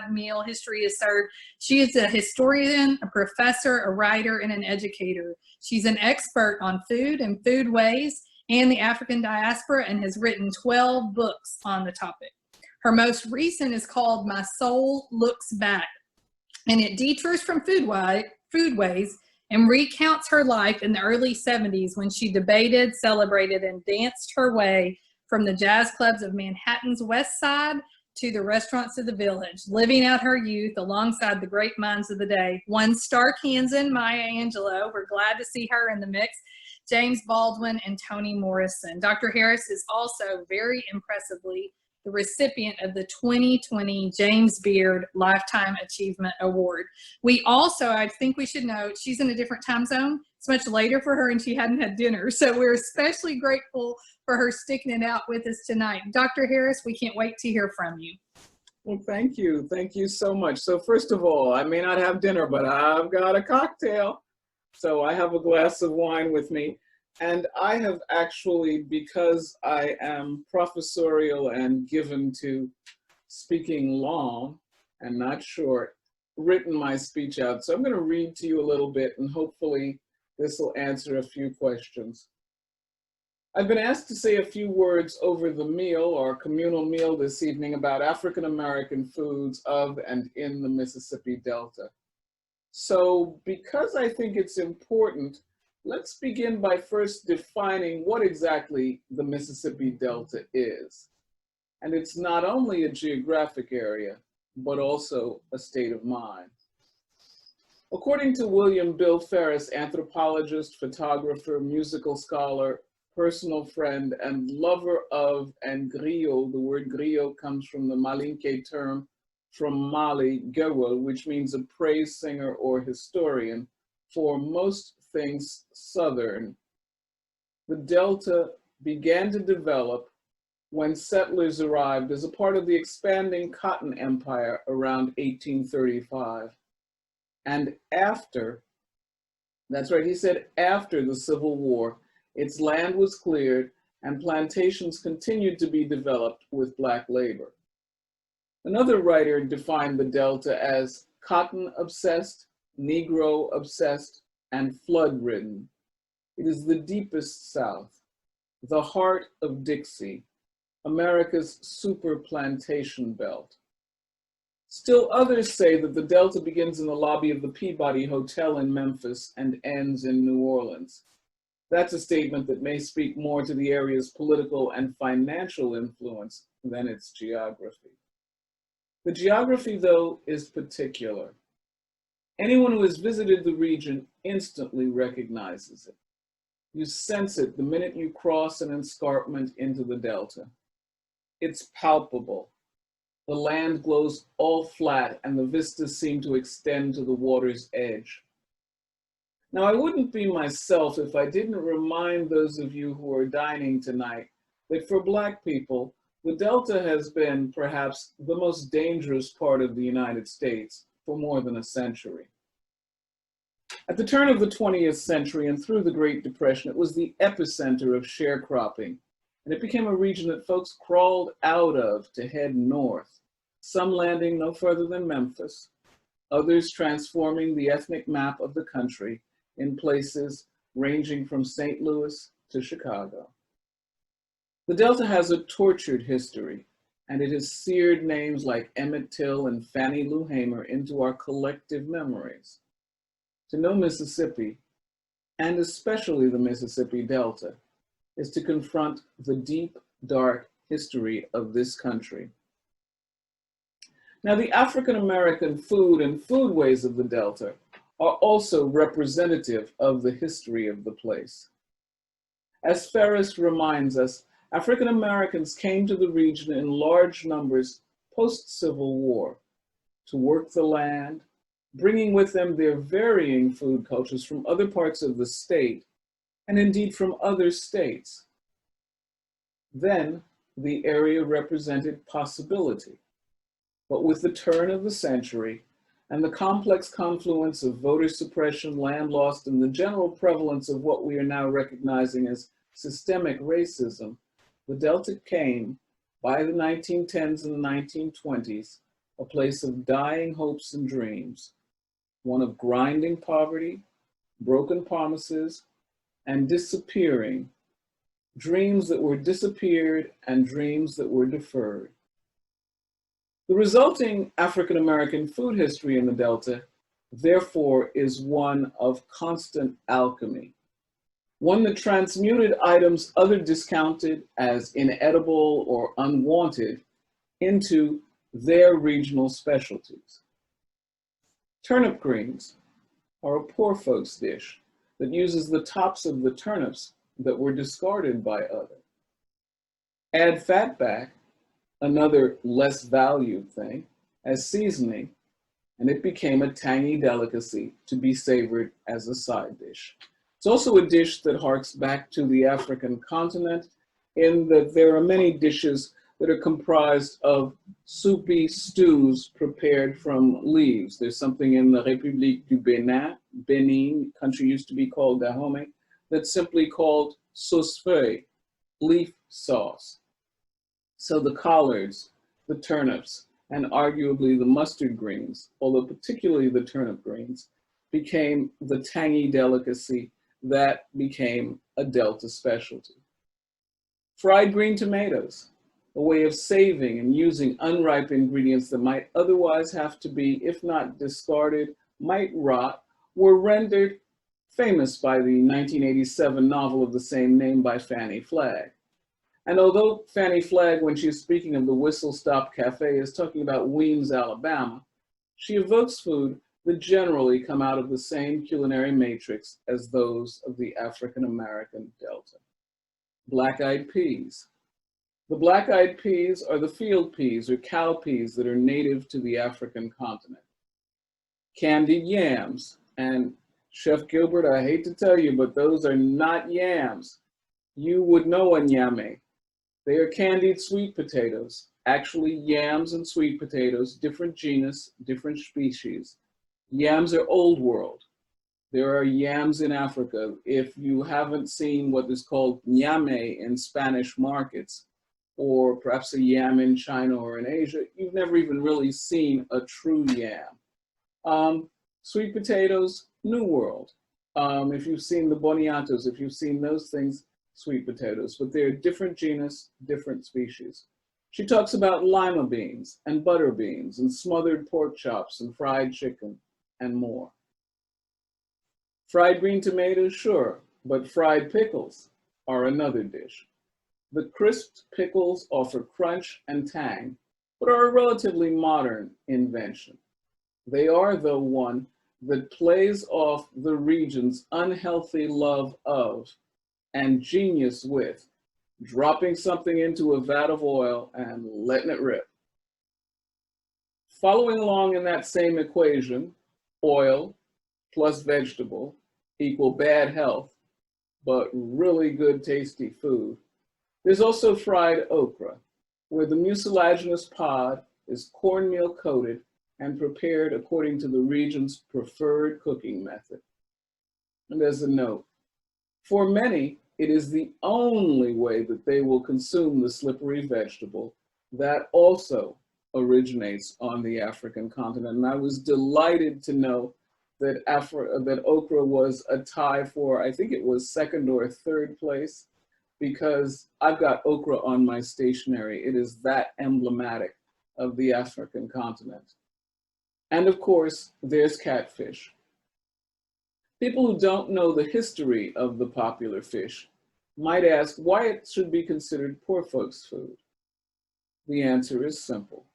meal history is served. She is a historian, a professor, a writer, and an educator. She's an expert on food and foodways and the African diaspora and has written 12 books on the topic. Her most recent is called My Soul Looks Back, and it detours from foodways and recounts her life in the early 70s when she debated, celebrated, and danced her way from the jazz clubs of Manhattan's West Side to the restaurants of the Village, living out her youth alongside the great minds of the day. One star Kansan, Maya Angelou, we're glad to see her in the mix, James Baldwin, and Toni Morrison. Dr. Harris is also very impressively the recipient of the 2020 James Beard Lifetime Achievement Award. We also, I think we should note, she's in a different time zone. It's much later for her and she hadn't had dinner. So we're especially grateful for her sticking it out with us tonight. Dr. Harris, we can't wait to hear from you. Well, thank you. Thank you so much. So first of all, I may not have dinner, but I've got a cocktail. So I have a glass of wine with me. And I have actually, because I am professorial and given to speaking long and not short, written my speech out. So I'm going to read to you a little bit and hopefully this will answer a few questions. I've been asked to say a few words over the meal or communal meal this evening about African American foods of and in the Mississippi Delta. So because I think it's important, let's begin by first defining what exactly the Mississippi Delta is. And it's not only a geographic area, but also a state of mind. According to William Bill Ferris, anthropologist, photographer, musical scholar, personal friend, and lover of and griot, the word griot comes from the Malinke term from Mali, gewel, which means a praise singer or historian for most things Southern. The Delta began to develop when settlers arrived as a part of the expanding cotton empire around 1835. And after, that's right, he said after the Civil War, its land was cleared and plantations continued to be developed with Black labor. Another writer defined the Delta as cotton-obsessed, Negro-obsessed, and flood-ridden. It is the deepest South, the heart of Dixie, America's super plantation belt. Still others say that the Delta begins in the lobby of the Peabody Hotel in Memphis and ends in New Orleans. That's a statement that may speak more to the area's political and financial influence than its geography. The geography, though, is particular. Anyone who has visited the region instantly recognizes it. You sense it the minute you cross an escarpment into the Delta. It's palpable. The land glows all flat and the vistas seem to extend to the water's edge. Now, I wouldn't be myself if I didn't remind those of you who are dining tonight that for Black people, the Delta has been perhaps the most dangerous part of the United States for more than a century. At the turn of the 20th century and through the Great Depression, it was the epicenter of sharecropping, and it became a region that folks crawled out of to head north, some landing no further than Memphis, others transforming the ethnic map of the country in places ranging from St. Louis to Chicago. The Delta has a tortured history, and it has seared names like Emmett Till and Fannie Lou Hamer into our collective memories. To know Mississippi, and especially the Mississippi Delta, is to confront the deep, dark history of this country. Now, the African American food and foodways of the Delta are also representative of the history of the place. As Ferris reminds us, African Americans came to the region in large numbers post-Civil War to work the land, bringing with them their varying food cultures from other parts of the state, and indeed from other states. Then the area represented possibility. But with the turn of the century and the complex confluence of voter suppression, land loss, and the general prevalence of what we are now recognizing as systemic racism, the Delta came, by the 1910s and the 1920s, a place of dying hopes and dreams, one of grinding poverty, broken promises, and disappearing, dreams that were disappeared and dreams that were deferred. The resulting African American food history in the Delta, therefore, is one of constant alchemy, one that transmuted items others discounted as inedible or unwanted into their regional specialties. Turnip greens are a poor folks dish that uses the tops of the turnips that were discarded by others. Add fat back, another less valued thing, as seasoning, and it became a tangy delicacy to be savored as a side dish. It's also a dish that harks back to the African continent in that there are many dishes that are comprised of soupy stews prepared from leaves. There's something in the République du Benin, country used to be called Dahomey, that's simply called sauce feuille, leaf sauce. So the collards, the turnips, and arguably the mustard greens, although particularly the turnip greens, became the tangy delicacy that became a Delta specialty. Fried green tomatoes, a way of saving and using unripe ingredients that might otherwise have to be, if not discarded, might rot, were rendered famous by the 1987 novel of the same name by Fannie Flagg. And although Fannie Flagg, when she's speaking of the Whistle Stop Cafe, is talking about Weems, Alabama, she evokes food that generally come out of the same culinary matrix as those of the African American Delta. Black-eyed peas. The black-eyed peas are the field peas or cowpeas that are native to the African continent. Candied yams, and Chef Gilbert, I hate to tell you, but those are not yams. You would know a nyame. They are candied sweet potatoes, actually yams and sweet potatoes, different genus, different species. Yams are old world. There are yams in Africa. If you haven't seen what is called nyame in Spanish markets, or perhaps a yam in China or in Asia, you've never even really seen a true yam. Sweet potatoes, New World. If you've seen the boniatos, if you've seen those things, sweet potatoes, but they're different genus, different species. She talks about lima beans and butter beans and smothered pork chops and fried chicken and more. Fried green tomatoes, sure, but fried pickles are another dish. The crisped pickles offer crunch and tang, but are a relatively modern invention. They are, though, one that plays off the region's unhealthy love of and genius with dropping something into a vat of oil and letting it rip. Following along in that same equation, oil plus vegetable equal bad health, but really good tasty food. There's also fried okra, where the mucilaginous pod is cornmeal coated and prepared according to the region's preferred cooking method. And there's a note. For many, it is the only way that they will consume the slippery vegetable that also originates on the African continent. And I was delighted to know that that okra was a tie for, I think it was second or third place, because I've got okra on my stationery. It is that emblematic of the African continent. And of course, there's catfish. People who don't know the history of the popular fish might ask why it should be considered poor folks' food. The answer is simple.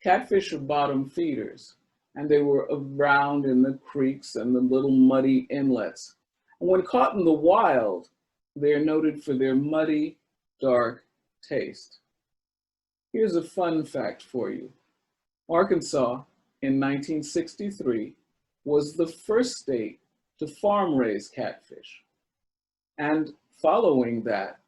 Catfish are bottom feeders, and they were around in the creeks and the little muddy inlets. And when caught in the wild, they are noted for their muddy, dark taste. Here's a fun fact for you. Arkansas, in 1963, was the first state to farm-raise catfish. And following that,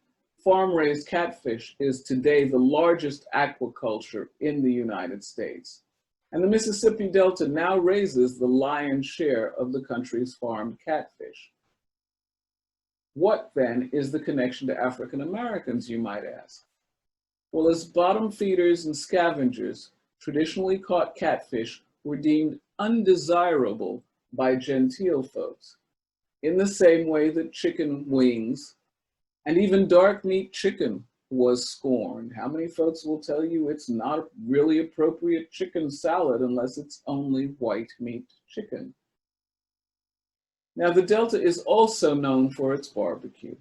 farm-raised catfish is today the largest aquaculture in the United States. And the Mississippi Delta now raises the lion's share of the country's farmed catfish. What then is the connection to African Americans, you might ask? Well, as bottom feeders and scavengers, traditionally caught catfish were deemed undesirable by genteel folks, in the same way that chicken wings and even dark meat chicken was scorned. How many folks will tell you it's not a really appropriate chicken salad unless it's only white meat chicken? Now, the Delta is also known for its barbecue.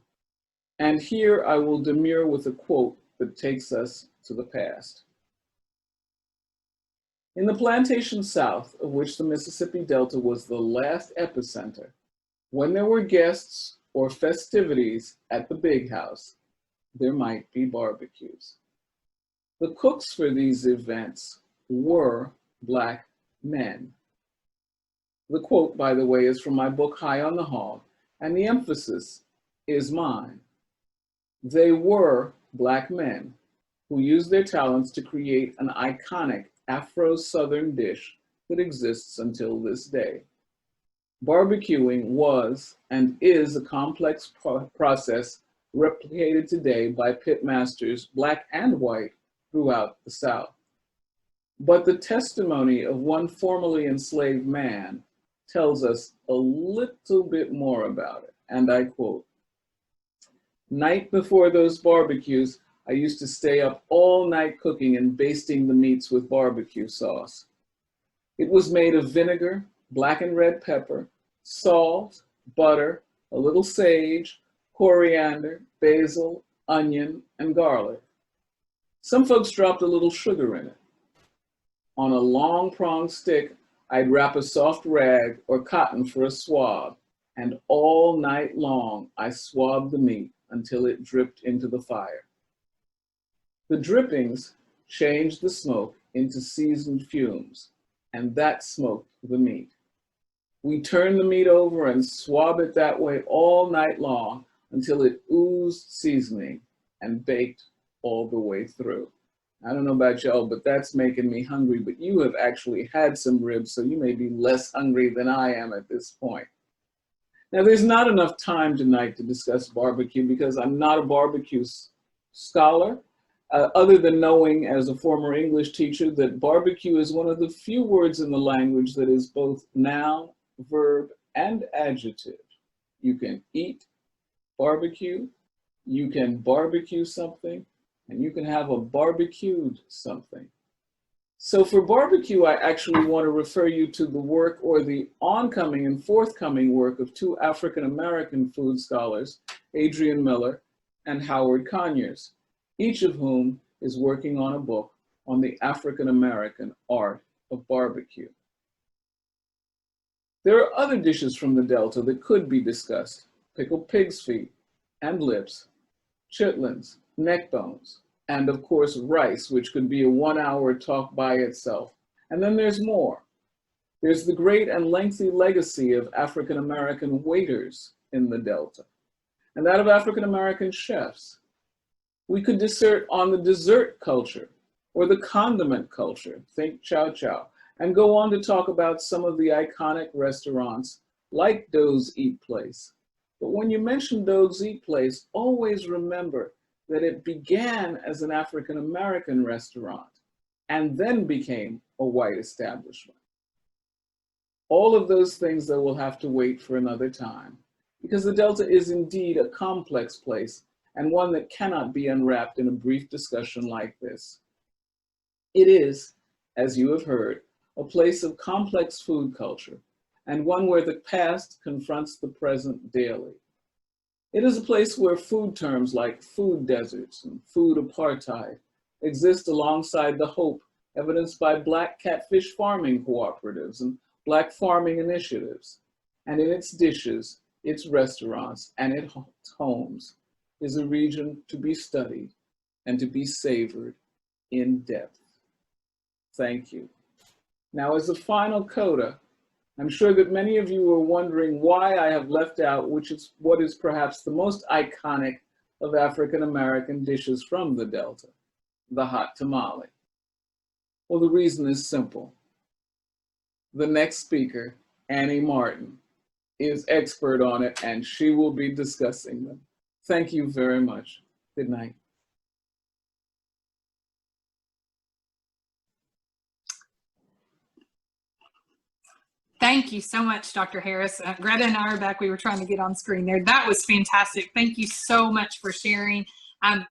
And here I will demur with a quote that takes us to the past. In the plantation south, of which the Mississippi Delta was the last epicenter, when there were guests or festivities at the big house, there might be barbecues. The cooks for these events were Black men. The quote, by the way, is from my book, High on the Hog, and the emphasis is mine. They were Black men who used their talents to create an iconic Afro-Southern dish that exists until this day. Barbecuing was and is a complex process replicated today by pit masters, Black and white, throughout the South. But the testimony of one formerly enslaved man tells us a little bit more about it, and I quote, "Night before those barbecues, I used to stay up all night cooking and basting the meats with barbecue sauce. It was made of vinegar, black and red pepper, salt, butter, a little sage, coriander, basil, onion, and garlic. Some folks dropped a little sugar in it. On a long pronged stick, I'd wrap a soft rag or cotton for a swab, and all night long I swabbed the meat until it dripped into the fire. The drippings changed the smoke into seasoned fumes, and that smoked the meat. We turned the meat over and swab it that way all night long until it oozed seasoning and baked all the way through." I don't know about y'all, but that's making me hungry, but you have actually had some ribs, so you may be less hungry than I am at this point. Now, there's not enough time tonight to discuss barbecue because I'm not a barbecue scholar, other than knowing as a former English teacher that barbecue is one of the few words in the language that is both noun, verb, and adjective. You can eat barbecue, you can barbecue something, and you can have a barbecued something. So for barbecue, I actually want to refer you to the work or the oncoming and forthcoming work of two African-American food scholars, Adrian Miller and Howard Conyers, each of whom is working on a book on the African-American art of barbecue. There are other dishes from the Delta that could be discussed: pickled pig's feet and lips, chitlins, neck bones, and of course rice, which could be a 1-hour talk by itself. And then there's more. There's the great and lengthy legacy of African-American waiters in the Delta, and that of African-American chefs. We could dissert on the dessert culture or the condiment culture, think chow chow, and go on to talk about some of the iconic restaurants like Doe's Eat Place. But when you mention Doe's Eat Place, always remember that it began as an African-American restaurant and then became a white establishment. All of those things that will have to wait for another time, because the Delta is indeed a complex place and one that cannot be unwrapped in a brief discussion like this. It is, as you have heard, a place of complex food culture and one where the past confronts the present daily. It is a place where food terms like food deserts and food apartheid exist alongside the hope evidenced by Black catfish farming cooperatives and Black farming initiatives. And in its dishes, its restaurants, and its homes is a region to be studied and to be savored in depth. Thank you. Now, as a final coda, I'm sure that many of you are wondering why I have left out what is perhaps the most iconic of African-American dishes from the Delta, the hot tamale. Well, the reason is simple. The next speaker, Annie Martin, is expert on it, and she will be discussing them. Thank you very much. Good night. Thank you so much, Dr. Harris. Greta and I are back. We were trying to get on screen there. That was fantastic. Thank you so much for sharing.